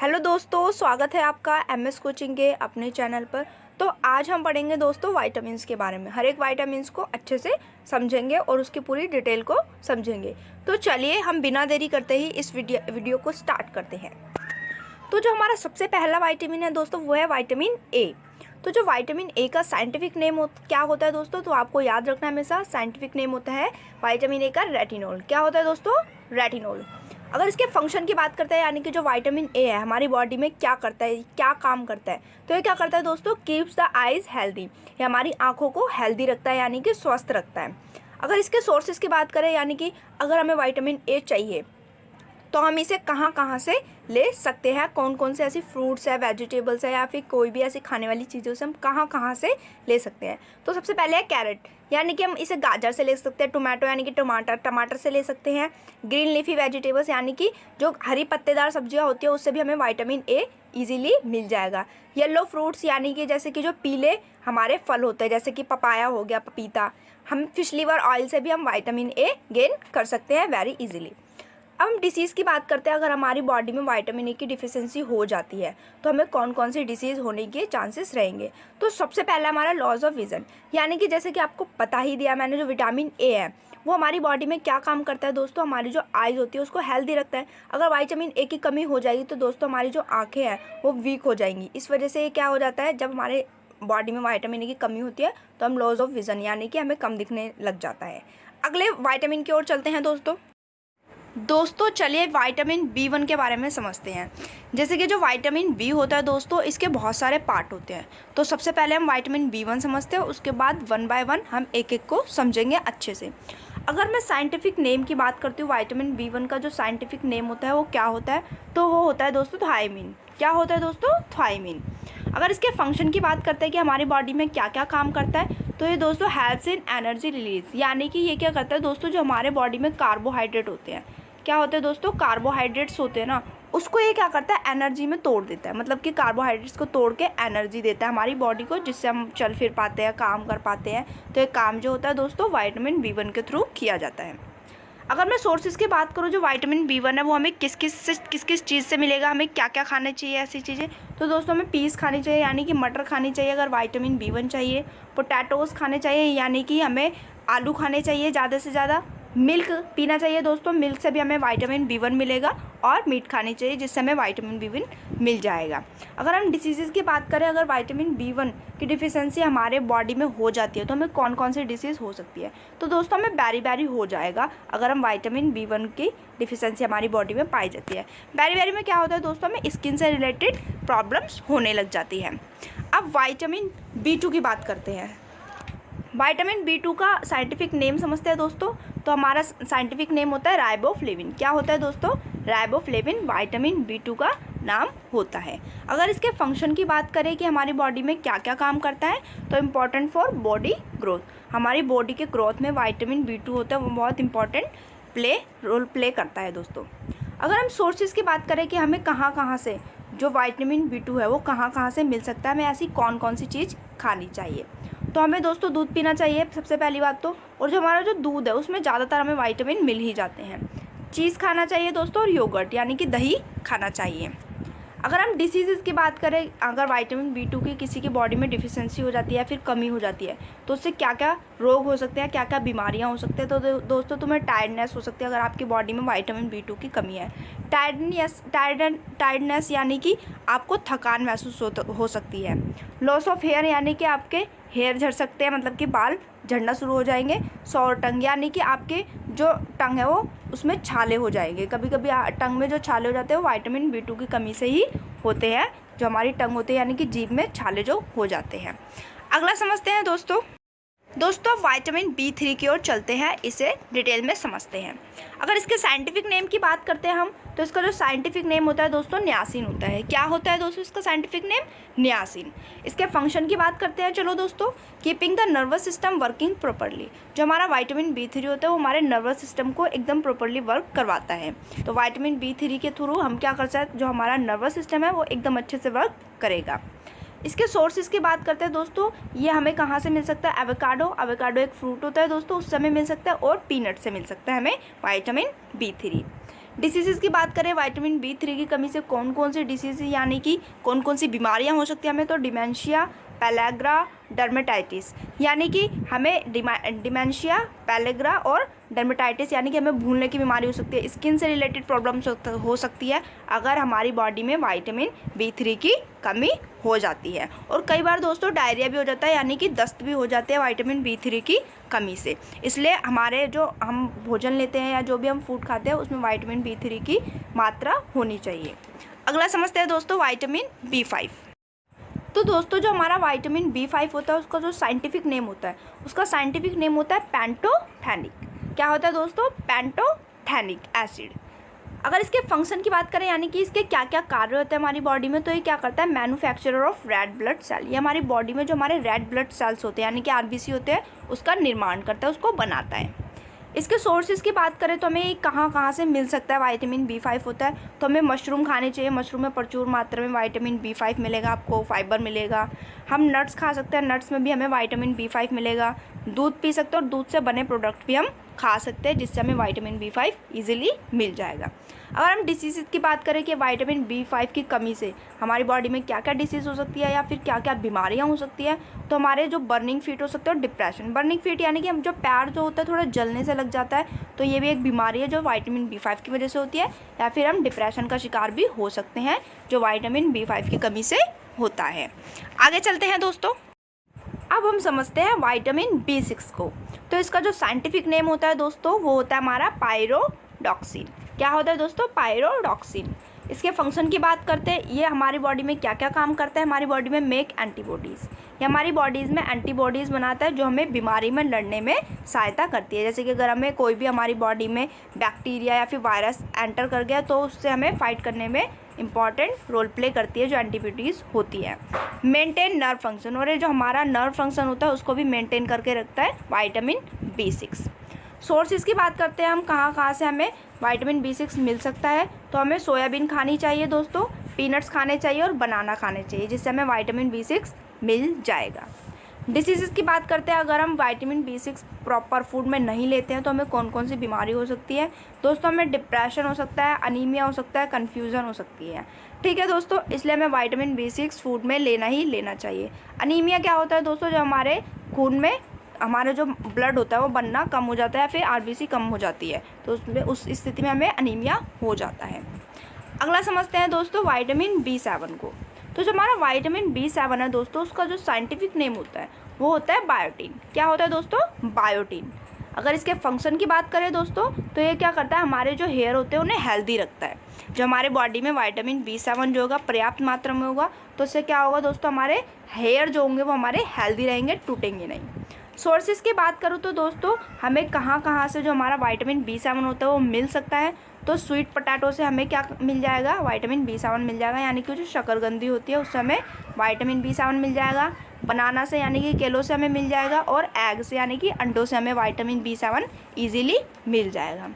Hello दोस्तों, स्वागत है आपका एमएस कोचिंग के अपने चैनल पर। तो आज हम पढ़ेंगे दोस्तों वाइटामिन्स के बारे में। हर एक वाइटामिन्स को अच्छे से समझेंगे और उसकी पूरी डिटेल को समझेंगे। तो चलिए हम बिना देरी करते ही इस वीडियो को स्टार्ट करते हैं। तो जो हमारा सबसे पहला वाइटामिन है दोस्तों वो है वाइटामिन ए। तो जो वाइटामिन ए का साइंटिफिक नेम क्या होता है दोस्तों, तो आपको याद रखना हमेशा साइंटिफिक नेम होता है वाइटामिन ए का रेटिनॉल। क्या होता है दोस्तों? रेटिनॉल। अगर इसके फंक्शन की बात करते हैं, यानी कि जो वाइटामिन ए है हमारी बॉडी में क्या करता है, क्या काम करता है, तो ये क्या करता है दोस्तों? Keeps the eyes healthy. ये हमारी आंखों को हेल्दी रखता है, यानी कि स्वस्थ रखता है। अगर इसके सोर्सेज की बात करें, यानी कि अगर हमें वाइटामिन ए चाहिए तो हम इसे कहाँ कहाँ से ले सकते हैं, कौन कौन से ऐसी फ्रूट्स है, वेजिटेबल्स है, या फिर कोई भी ऐसी खाने वाली चीज़ों से हम कहाँ कहाँ से ले सकते हैं। तो सबसे पहले है कैरेट, यानी कि हम इसे गाजर से ले सकते हैं। टोमेटो यानी कि टमाटर से ले सकते हैं। ग्रीन लीफी वेजिटेबल्स यानी कि जो हरी पत्तेदार सब्जियां होती है उससे भी हमें वाइटामिन ए इजीली मिल जाएगा। येलो फ्रूट्स यानी कि जैसे कि जो पीले हमारे फल होते हैं, जैसे कि पपाया हो गया, पपीता। हम फिश लीवर ऑयल से भी हम वाइटामिन ए गेन कर सकते हैं वेरी इजीली। अब हम डिसीज़ की बात करते हैं। अगर हमारी बॉडी में वाइटामिन ए की डिफिशियंसी हो जाती है तो हमें कौन कौन सी डिसीज़ होने के चांसेस रहेंगे। तो सबसे पहला हमारा लॉस ऑफ विज़न, यानी कि जैसे कि आपको पता ही दिया मैंने, जो विटामिन ए है वो हमारी बॉडी में क्या काम करता है दोस्तों? हमारी जो आइज़ होती है उसको हेल्दी रखता है। अगर वाइटामिन ए की कमी हो जाएगी तो दोस्तों हमारी जो आँखें हैं वो वीक हो जाएंगी। इस वजह से क्या हो जाता है, जब हमारे बॉडी में वाइटामिन ए की कमी होती है तो हम लॉस ऑफ विज़न यानी कि हमें कम दिखने लग जाता है। अगले वाइटामिन की ओर चलते हैं दोस्तों चलिए विटामिन बी1 के बारे में समझते हैं। जैसे कि जो विटामिन बी होता है दोस्तों, इसके बहुत सारे पार्ट होते हैं। तो सबसे पहले हम विटामिन बी1 समझते हैं, उसके बाद वन बाय वन हम एक एक को समझेंगे अच्छे से। अगर मैं साइंटिफिक नेम की बात करती हूँ, विटामिन बी1 का जो साइंटिफिक नेम होता है वो क्या होता है, तो वो होता है दोस्तों थायमीन। क्या होता है दोस्तों? थायमीन। अगर इसके फंक्शन की बात करते हैं कि हमारी बॉडी में क्या क्या काम करता है, तो ये दोस्तों हेल्प्स इन एनर्जी रिलीज, यानी कि ये क्या करता है दोस्तों, जो हमारे बॉडी में कार्बोहाइड्रेट होते हैं, क्या होते हैं दोस्तों? कार्बोहाइड्रेट्स होते हैं ना, उसको ये क्या करता है, एनर्जी में तोड़ देता है। मतलब कि कार्बोहाइड्रेट्स को तोड़ के एनर्जी देता है हमारी बॉडी को, जिससे हम चल फिर पाते हैं, काम कर पाते हैं। तो ये काम जो होता है दोस्तों विटामिन बी1 के थ्रू किया जाता है। अगर मैं सोर्सेज की बात करूँ, जो विटामिन बी1 है वो हमें किस किस चीज़ से मिलेगा, हमें क्या क्या खाना चाहिए ऐसी चीज़ें, तो दोस्तों हमें पीस खानी चाहिए, यानी कि मटर खानी चाहिए अगर विटामिन बी1 चाहिए। पोटैटोज़ खाने चाहिए, यानी कि हमें आलू खाने चाहिए ज़्यादा से ज़्यादा। मिल्क पीना चाहिए दोस्तों, मिल्क से भी हमें विटामिन बी1 मिलेगा। और मीट खानी चाहिए जिससे हमें विटामिन बी1 मिल जाएगा। अगर हम डिसीज़ की बात करें, अगर विटामिन बी1 की डिफिशियंसी हमारे बॉडी में हो जाती है तो हमें कौन कौन सी डिसीज़ हो सकती है, तो दोस्तों हमें बैरी हो जाएगा अगर हम विटामिन बी1 की डिफिशियंसी हमारी बॉडी में पाई जाती है। बैरी में क्या होता है दोस्तों, हमें स्किन से रिलेटेड प्रॉब्लम्स होने लग जाती हैं। अब विटामिन बी2 की बात करते हैं। विटामिन बी2 का साइंटिफिक नेम समझते हैं दोस्तों, तो हमारा साइंटिफिक नेम होता है राइबोफ्लेविन। क्या होता है दोस्तों? राइबोफ्लेविन विटामिन बी2 का नाम होता है। अगर इसके फंक्शन की बात करें कि हमारी बॉडी में क्या क्या काम करता है, तो इम्पॉर्टेंट फॉर बॉडी ग्रोथ, हमारी बॉडी के ग्रोथ में विटामिन बी2 होता है, वो बहुत इंपॉर्टेंट रोल प्ले करता है दोस्तों। अगर हम सोर्सेज की बात करें कि हमें कहाँ कहाँ से जो विटामिन बी2 है वो कहाँ कहाँ से मिल सकता है, हमें ऐसी कौन कौन सी चीज़ खानी चाहिए, तो हमें दोस्तों दूध पीना चाहिए सबसे पहली बात तो। और जो हमारा जो दूध है उसमें ज़्यादातर हमें विटामिन मिल ही जाते हैं। चीज़ खाना चाहिए दोस्तों, और योगर्ट यानी कि दही खाना चाहिए। अगर हम डिसीज़ की बात करें, अगर विटामिन बी2 की किसी की बॉडी में डिफिशियंसी हो जाती है या फिर कमी हो जाती है तो उससे क्या क्या रोग हो सकते हैं, क्या क्या बीमारियां हो सकते हैं, तो दोस्तों तुम्हें टायर्डनेस हो सकती है अगर आपकी बॉडी में विटामिन बी2 की कमी है। टायर्डनेस यानी कि आपको थकान महसूस हो सकती है। लॉस ऑफ हेयर यानी कि आपके हेयर झड़ सकते हैं, मतलब कि बाल झड़ना शुरू हो जाएंगे। सॉर टंग यानी कि आपके जो टंग है वो उसमें छाले हो जाएंगे। कभी कभी टंग में जो छाले हो जाते हैं वो विटामिन बी2 की कमी से ही होते हैं, जो हमारी टंग होती है यानी कि जीभ में छाले जो हो जाते हैं। अगला समझते हैं दोस्तों विटामिन बी3 की ओर चलते हैं, इसे डिटेल में समझते हैं। अगर इसके साइंटिफिक नेम की बात करते हैं हम, तो इसका जो साइंटिफिक नेम होता है दोस्तों नियासिन होता है। क्या होता है दोस्तों इसका साइंटिफिक नेम? नियासिन। इसके फंक्शन की बात करते हैं चलो दोस्तों। Keeping the nervous system working properly, जो हमारा विटामिन बी3 होता है वो हमारे नर्वस सिस्टम को एकदम प्रॉपरली वर्क करवाता है। तो विटामिन बी3 के थ्रू हम क्या कर सकते हैं, जो हमारा नर्वस सिस्टम है वो एकदम अच्छे से वर्क करेगा। इसके सोर्सेज की बात करते हैं दोस्तों, ये हमें कहाँ से मिल सकता है? एवोकाडो एक फ्रूट होता है दोस्तों, उससे हमें मिल सकता है, और पीनट से मिल सकता है हमें विटामिन बी3। डिसीज़ की बात करें विटामिन B3 की कमी से कौन कौन सी डिसीज़ यानी कि कौन कौन सी बीमारियां हो सकती हैं हमें, तो डिमेंशिया, पेलेग्रा, डर्मेटाइटिस, यानी कि हमें डिमेंशिया, पेलेग्रा और डर्मेटाइटिस यानी कि हमें भूलने की बीमारी हो सकती है। स्किन से रिलेटेड प्रॉब्लम्स हो सकती है अगर हमारी बॉडी में विटामिन B3 की कमी हो जाती है। और कई बार दोस्तों डायरिया भी हो जाता है, यानी कि दस्त भी हो जाते हैं विटामिन B3 की कमी से। इसलिए हमारे जो हम भोजन लेते हैं या जो भी हम फूड खाते हैं उसमें विटामिन B3 की मात्रा होनी चाहिए। अगला समझते हैं दोस्तों विटामिन B5। तो दोस्तों जो हमारा विटामिन B5 होता है उसका जो साइंटिफिक नेम होता है, उसका साइंटिफिक नेम होता है पैंटोथेनिक। क्या होता है दोस्तों? Pantothenic acid. अगर इसके फंक्शन की बात करें यानी कि इसके क्या क्या कार्य होते हैं हमारी बॉडी में, तो ये क्या करता है? Manufacturer of red blood cell. ये हमारी बॉडी में जो हमारे रेड ब्लड सेल्स होते हैं यानी कि RBC होते हैं उसका निर्माण करता है, उसको बनाता है। इसके सोर्सेज की बात करें तो हमें कहाँ से मिल सकता है विटामिन B5 होता है, तो हमें मशरूम खाने चाहिए। मशरूम में प्रचुर मात्रा में विटामिन B5 मिलेगा, आपको फाइबर मिलेगा। हम नट्स खा सकते हैं, नट्स में भी हमें विटामिन B5 मिलेगा। दूध पी सकते हैं और दूध से बने प्रोडक्ट भी हम खा सकते हैं जिससे हमें विटामिन B5 ईजिली मिल जाएगा। अगर हम डिसीज़ की बात करें कि विटामिन B5 की कमी से हमारी बॉडी में क्या क्या डिसीज़ हो सकती है या फिर क्या क्या बीमारियां हो सकती है, तो हमारे जो बर्निंग फीट हो सकते हैं और डिप्रेशन। बर्निंग फीट यानी कि हम जो पैर जो होता है थोड़ा जलने से लग जाता है, तो ये भी एक बीमारी है जो विटामिन B5 की वजह से होती है। या फिर हम डिप्रेशन का शिकार भी हो सकते हैं जो विटामिन B5 की कमी से होता है। आगे चलते हैं दोस्तों, अब हम समझते हैं विटामिन B6 को। तो इसका जो साइंटिफिक नेम होता है दोस्तों वो होता है हमारा पायरोडॉक्सिन। क्या होता है दोस्तों? पायरोडॉक्सिन। इसके फंक्शन की बात करते हैं, ये हमारी बॉडी में क्या क्या काम करता है? हमारी बॉडी में मेक एंटीबॉडीज़, ये हमारी बॉडीज़ में एंटीबॉडीज़ बनाता है जो हमें बीमारी में लड़ने में सहायता करती है। जैसे कि अगर हमें कोई भी हमारी बॉडी में बैक्टीरिया या फिर वायरस एंटर कर गया तो उससे हमें फाइट करने में इंपॉर्टेंट रोल प्ले करती है जो एंटीबॉडीज़ होती है। मेंटेन नर्व फंक्शन, और ये जो हमारा नर्व फंक्शन होता है उसको भी मेंटेन करके रखता है विटामिन B6। सोर्सेज की बात करते हैं हम कहाँ से हमें विटामिन B6 मिल सकता है, तो हमें सोयाबीन खानी चाहिए दोस्तों, पीनट्स खाने चाहिए और बनाना खाने चाहिए जिससे हमें विटामिन B6 मिल जाएगा। डिसीज़ की बात करते हैं, अगर हम विटामिन B6 प्रॉपर फूड में नहीं लेते हैं तो हमें कौन कौन सी बीमारी हो सकती है दोस्तों? हमें डिप्रेशन हो सकता है, अनीमिया हो सकता है, कन्फ्यूज़न हो सकती है। ठीक है दोस्तों, इसलिए हमें विटामिन B6 फूड में लेना ही लेना चाहिए। अनीमिया क्या होता है दोस्तों? जो हमारे खून में हमारा जो ब्लड होता है वो बनना कम हो जाता है, फिर RBC कम हो जाती है, तो उसमें उस स्थिति में हमें अनीमिया हो जाता है। अगला समझते हैं दोस्तों विटामिन B7 को। तो जो हमारा विटामिन B7 है दोस्तों उसका जो साइंटिफिक नेम होता है वो होता है बायोटीन। क्या होता है दोस्तों? बायोटीन। अगर इसके फंक्शन की बात करें दोस्तों तो ये क्या करता है? हमारे जो हेयर होते हैं उन्हें हेल्दी रखता है। जो हमारे बॉडी में विटामिन B7 जो होगा पर्याप्त मात्रा में होगा तो उससे क्या होगा दोस्तों? हमारे हेयर जो होंगे वो हमारे हेल्दी रहेंगे, टूटेंगे नहीं। सोर्सेज की बात करूँ तो दोस्तों हमें कहाँ से जो हमारा विटामिन B7 होता है वो मिल सकता है, तो स्वीट पोटैटो से हमें क्या मिल जाएगा? विटामिन B7 मिल जाएगा, यानी कि जो शकरकंदी होती है उससे हमें विटामिन B7 मिल जाएगा। बनाना से यानी कि केलों से हमें मिल जाएगा, और एग से यानी कि अंडों से हमें विटामिन B7 ईजिली मिल जाएगा।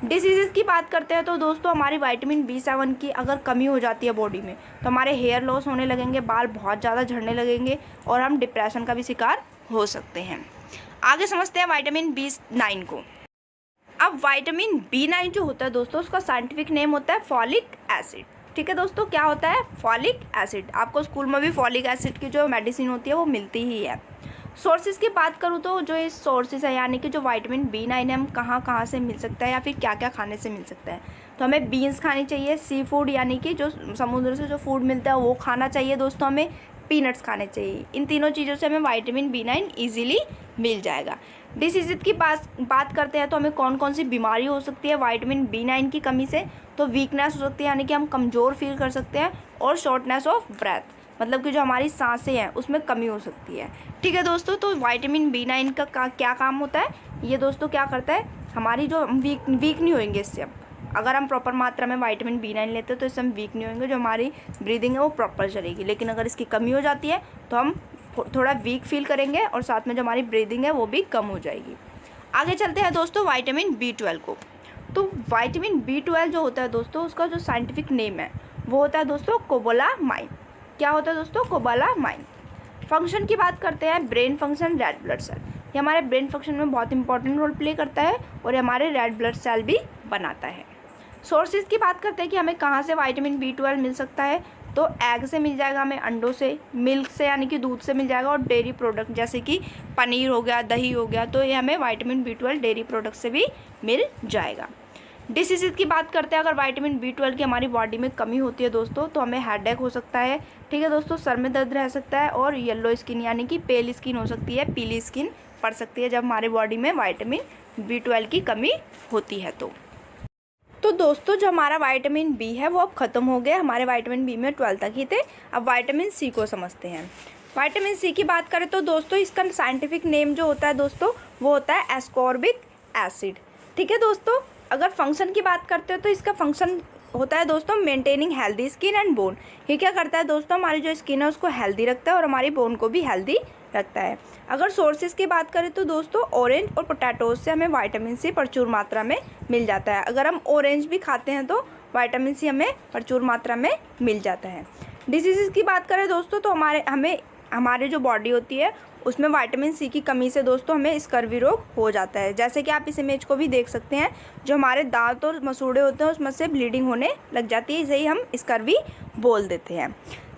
डिसीज़ की बात करते हैं तो दोस्तों हमारी विटामिन B7 की अगर कमी हो जाती है बॉडी में तो हमारे हेयर लॉस होने लगेंगे, बाल बहुत ज़्यादा झड़ने लगेंगे और हम डिप्रेशन का भी शिकार हो सकते हैं। आगे समझते हैं विटामिन B9 को। अब विटामिन B9 जो होता है दोस्तों उसका साइंटिफिक नेम होता है फॉलिक एसिड। ठीक है दोस्तों, क्या होता है? Folic acid. आपको स्कूल में भी फॉलिक एसिड की जो मेडिसिन होती है वो मिलती ही है। सोर्सेज की बात करूँ तो जो इस सोर्सेज है यानी कि जो विटामिन B9 है हम कहाँ से मिल सकता है या फिर क्या क्या खाने से मिल सकता है, तो हमें बीन्स खानी चाहिए, सी फूड यानी कि जो समुद्र से जो फूड मिलता है वो खाना चाहिए दोस्तों, हमें पीनट्स खाने चाहिए। इन तीनों चीज़ों से हमें विटामिन B9 ईजिली मिल जाएगा। डिसीज़ की बात करते हैं तो हमें कौन कौन सी बीमारी हो सकती है विटामिन B9 की कमी से, तो वीकनेस हो सकती है यानी कि हम कमज़ोर फील कर सकते हैं, और शॉर्टनेस ऑफ ब्रेथ मतलब कि जो हमारी सांसें हैं उसमें कमी हो सकती है। ठीक है दोस्तों, तो विटामिन B9 का क्या काम होता है? ये दोस्तों क्या करता है? हमारी जो वीक नहीं होंगे इससे, अगर हम प्रॉपर मात्रा में विटामिन B9 लेते हैं तो इससे हम वीक नहीं होंगे, जो हमारी ब्रीदिंग है वो प्रॉपर चलेगी। लेकिन अगर इसकी कमी हो जाती है तो हम थोड़ा वीक फील करेंगे और साथ में जो हमारी ब्रीदिंग है वो भी कम हो जाएगी। आगे चलते हैं दोस्तों विटामिन B12 को। तो विटामिन B12 जो होता है दोस्तों उसका जो साइंटिफिक नेम है वो होता है दोस्तों कोबालामाइन। क्या होता है दोस्तों? कोबालामाइन। फंक्शन की बात करते हैं, brain function, red blood cell. ये हमारे ब्रेन फंक्शन में बहुत इंपॉर्टेंट रोल प्ले करता है और ये हमारे रेड ब्लड सेल भी बनाता है। सोर्सेज की बात करते हैं कि हमें कहाँ से विटामिन B12 मिल सकता है, तो एग से मिल जाएगा, हमें अंडों से, मिल्क से यानी कि दूध से मिल जाएगा, और डेयरी प्रोडक्ट जैसे कि पनीर हो गया, दही हो गया, तो ये हमें विटामिन B12 डेयरी प्रोडक्ट से भी मिल जाएगा। डिसीज़ की बात करते हैं, अगर विटामिन B12 की हमारी बॉडी में कमी होती है दोस्तों, तो हमें हेडेक हो सकता है, ठीक है दोस्तों, सर में दर्द रह सकता है, और येलो स्किन यानी कि पेल स्किन हो सकती है, पीली स्किन पड़ सकती है जब हमारे बॉडी में विटामिन B12 की कमी होती है। तो दोस्तों जो हमारा विटामिन B है वो अब ख़त्म हो गया, हमारे विटामिन B में 12 तक ही थे। अब विटामिन C को समझते हैं। विटामिन C की बात करें तो दोस्तों इसका साइंटिफिक नेम जो होता है दोस्तों वो होता है एस्कॉर्बिक एसिड, ठीक है दोस्तों। अगर फंक्शन की बात करते हो तो इसका फंक्शन होता है दोस्तों maintaining healthy skin and bone. ये क्या करता है दोस्तों, हमारी जो स्किन है उसको हेल्दी रखता है और हमारी बोन को भी हेल्दी रखता है। अगर सोर्सेज की बात करें तो दोस्तों ऑरेंज और पोटैटोज से हमें विटामिन C प्रचुर मात्रा में मिल जाता है। अगर हम ऑरेंज भी खाते हैं तो विटामिन C हमें प्रचुर मात्रा में मिल जाता है। डिसीज़ की बात करें दोस्तों तो हमारे जो बॉडी होती है उसमें विटामिन C की कमी से दोस्तों हमें स्कर्वी रोग हो जाता है। जैसे कि आप इस इमेज को भी देख सकते हैं, जो हमारे दांत और मसूड़े होते हैं उसमें से ब्लीडिंग होने लग जाती है, इसे ही हम स्कर्वी बोल देते हैं।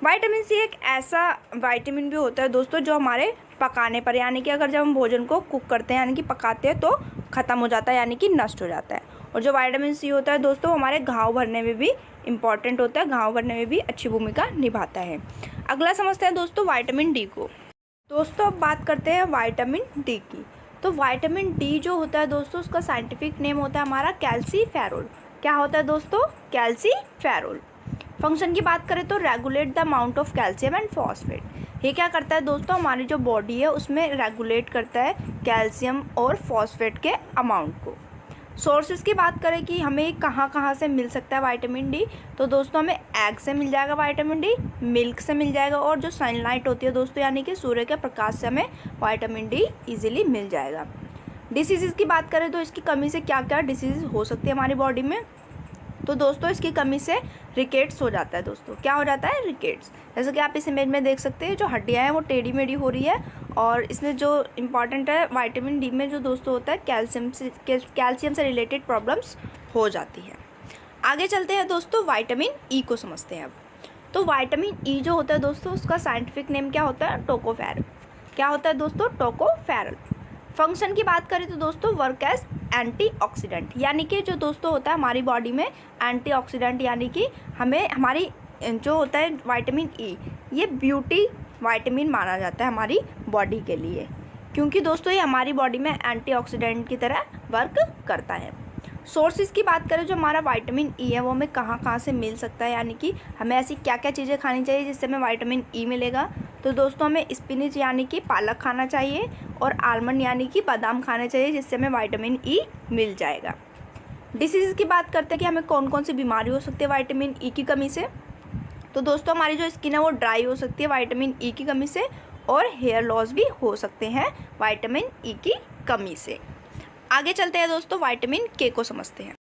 विटामिन C एक ऐसा विटामिन भी होता है दोस्तों जो हमारे पकाने पर यानी कि अगर जब हम भोजन को कुक करते हैं यानी कि पकाते हैं तो ख़त्म हो जाता है यानी कि नष्ट हो जाता है। और जो विटामिन C होता है दोस्तों हमारे घाव भरने में भी इम्पॉर्टेंट होता है, घाव भरने में भी अच्छी भूमिका निभाता है। अगला समझते हैं दोस्तों विटामिन D को। दोस्तों अब बात करते हैं विटामिन D की। तो विटामिन D जो होता है दोस्तों उसका साइंटिफिक नेम होता है हमारा कैल्सीफेरोल। क्या होता है दोस्तों, कैल्सीफेरोल। फंक्शन की बात करें तो regulate the amount of calcium and phosphate. ये क्या करता है दोस्तों, हमारी जो बॉडी है उसमें रेगुलेट करता है कैल्शियम और फॉस्फेट के अमाउंट को। सोर्सेज की बात करें कि हमें कहाँ से मिल सकता है विटामिन D, तो दोस्तों हमें एग से मिल जाएगा विटामिन D, मिल्क से मिल जाएगा, और जो सनलाइट होती है दोस्तों यानी कि सूर्य के प्रकाश से हमें विटामिन D ईजिली मिल जाएगा। डिसीज़ की बात करें तो इसकी कमी से क्या क्या डिसीज़ हो सकती है हमारी बॉडी में, तो दोस्तों इसकी कमी से रिकेट्स हो जाता है दोस्तों। क्या हो जाता है, रिकेट्स। जैसे कि आप इस इमेज में देख सकते हैं जो हड्डियाँ हैं वो टेढ़ी मेढ़ी हो रही है, और इसमें जो इम्पॉर्टेंट है विटामिन D में जो दोस्तों होता है कैल्शियम से रिलेटेड प्रॉब्लम्स हो जाती है। आगे चलते हैं दोस्तों विटामिन E को समझते हैं अब। तो विटामिन E जो होता है दोस्तों उसका साइंटिफिक नेम क्या होता है, टोकोफेरल। क्या होता है दोस्तों, टोकोफेरल। फंक्शन की बात करें तो दोस्तों वर्क एज एंटीऑक्सीडेंट, यानी कि जो दोस्तों होता है हमारी बॉडी में एंटीऑक्सीडेंट, यानी कि हमें हमारी जो होता है विटामिन E ये ब्यूटी विटामिन माना जाता है हमारी बॉडी के लिए, क्योंकि दोस्तों ये हमारी बॉडी में एंटीऑक्सीडेंट की तरह वर्क करता है। सोर्सेज की बात करें जो हमारा विटामिन E है वो हमें कहाँ से मिल सकता है, यानी कि हमें ऐसी क्या क्या चीज़ें खानी चाहिए जिससे हमें विटामिन E मिलेगा, तो दोस्तों हमें स्पिनच यानी कि पालक खाना चाहिए, और आलमंड यानी कि बादाम खाने चाहिए जिससे हमें विटामिन E मिल जाएगा। डिसीज़ की बात करते हैं कि हमें कौन कौन सी बीमारी हो सकती है विटामिन E की कमी से, तो दोस्तों हमारी जो स्किन है वो ड्राई हो सकती है विटामिन E की कमी से, और हेयर लॉस भी हो सकते हैं विटामिन E की कमी से। आगे चलते हैं दोस्तों विटामिन K को समझते हैं।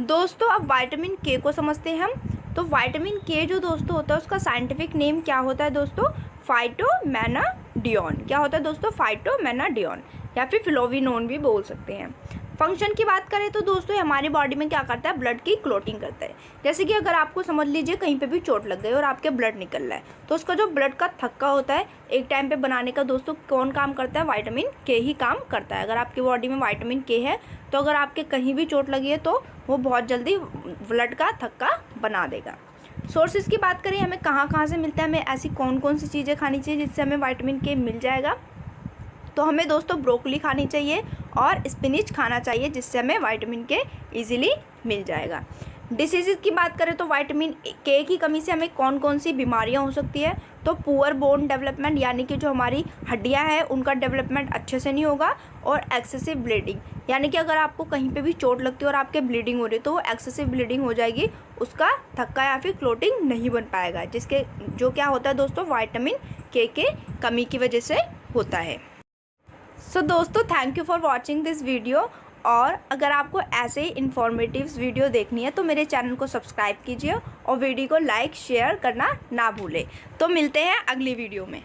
दोस्तों अब विटामिन K को समझते हैं हम। तो विटामिन K जो दोस्तों होता है उसका साइंटिफिक नेम क्या होता है दोस्तों, फाइटोमेनाडियोन। क्या होता है दोस्तों, फाइटोमेनाडियोन, या फिर फ्लोविनोन भी बोल सकते हैं। फंक्शन की बात करें तो दोस्तों हमारी बॉडी में क्या करता है, ब्लड की क्लोटिंग करता है। जैसे कि अगर आपको समझ लीजिए कहीं पे भी चोट लग गई और आपके ब्लड निकल रहा है, तो उसका जो ब्लड का थक्का होता है एक टाइम पे बनाने का दोस्तों कौन काम करता है, विटामिन K ही काम करता है। अगर आपकी बॉडी में विटामिन K है तो अगर आपके कहीं भी चोट लगी है तो वो बहुत जल्दी ब्लड का थक्का बना देगा। सोर्सेज की बात करें हमें कहाँ से मिलता है, हमें ऐसी कौन कौन सी चीज़ें खानी चाहिए जिससे हमें विटामिन K मिल जाएगा, तो हमें दोस्तों ब्रोकली खानी चाहिए और स्पिनिच खाना चाहिए जिससे हमें विटामिन K इजीली मिल जाएगा। डिसीज़ की बात करें तो विटामिन K की कमी से हमें कौन कौन सी बीमारियां हो सकती है, तो पुअर बोन डेवलपमेंट, यानी कि जो हमारी हड्डियां हैं उनका डेवलपमेंट अच्छे से नहीं होगा, और एक्सेसिव ब्लीडिंग, यानी कि अगर आपको कहीं पे भी चोट लगती है और आपके ब्लीडिंग हो रही है तो वो एक्सेसिव ब्लीडिंग हो जाएगी, उसका थक्का या फिर क्लोटिंग नहीं बन पाएगा, जिसके जो क्या होता है दोस्तों विटामिन K के कमी की वजह से होता है। सो दोस्तों thank you for watching this video, और अगर आपको ऐसे ही इन्फॉर्मेटिव वीडियो देखनी है तो मेरे चैनल को सब्सक्राइब कीजिए और वीडियो को लाइक शेयर करना ना भूलें। तो मिलते हैं अगली वीडियो में।